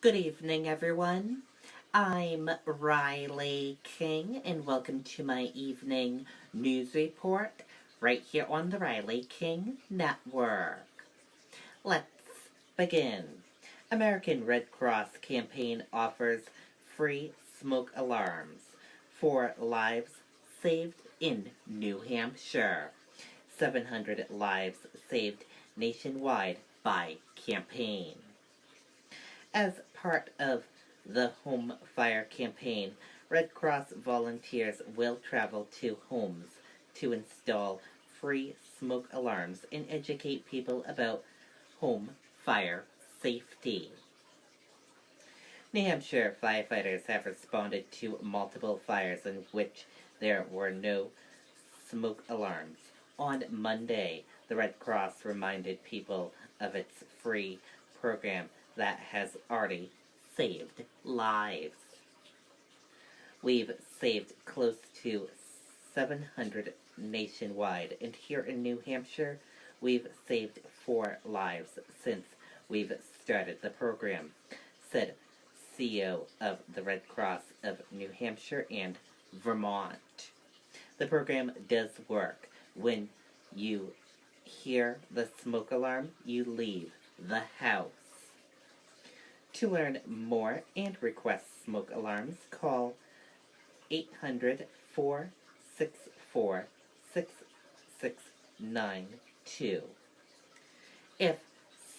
Good evening, everyone. I'm Riley King, and welcome to my evening news report right here on the Riley King Network. Let's begin. American Red Cross campaign offers free smoke alarms for lives saved in New Hampshire. 700 lives saved nationwide by campaign. As part of the Home Fire campaign, Red Cross volunteers will travel to homes to install free smoke alarms and educate people about home fire safety. New Hampshire firefighters have responded to multiple fires in which there were no smoke alarms. On Monday, the Red Cross reminded people of its free program that has already saved lives. We've saved close to 700 nationwide, and here in New Hampshire, we've saved 4 lives since we've started the program, said CEO of the Red Cross of New Hampshire and Vermont. The program does work. When you hear the smoke alarm, you leave the house. To learn more and request smoke alarms, call 800-464-6692. If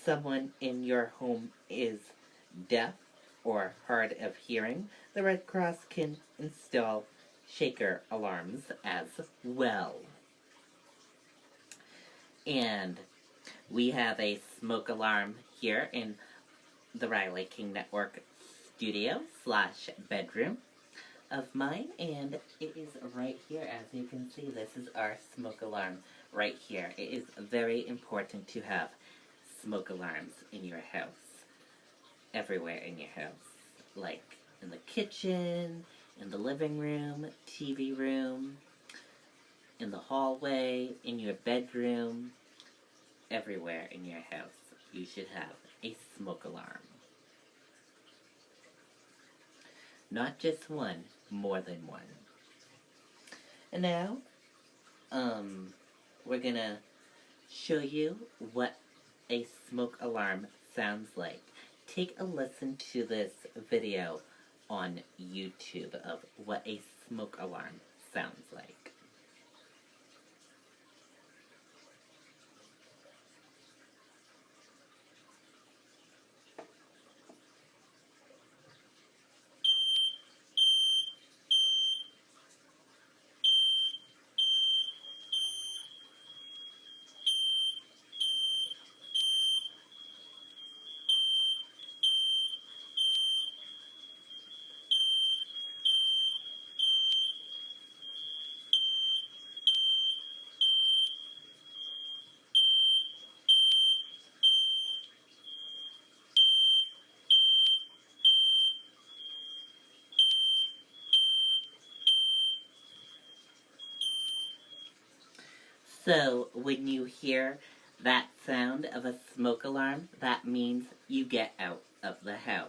someone in your home is deaf or hard of hearing, the Red Cross can install shaker alarms as well. And we have a smoke alarm here in the Riley King Network studio / bedroom of mine, and it is right here. As you can see, this is our smoke alarm right here. It is very important to have smoke alarms in your house, everywhere in your house, like in the kitchen, in the living room, TV room, in the hallway, in your bedroom, everywhere in your house. You should have a smoke alarm. Not just one, more than one. And now, we're gonna show you what a smoke alarm sounds like. Take a listen to this video on YouTube of what a smoke alarm sounds like. So, when you hear that sound of a smoke alarm, that means you get out of the house.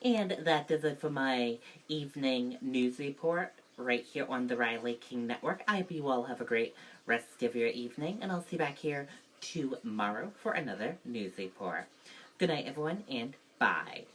And that does it for my evening news report right here on the Riley King Network. I hope you all have a great rest of your evening, and I'll see you back here tomorrow for another news report. Good night, everyone, and bye.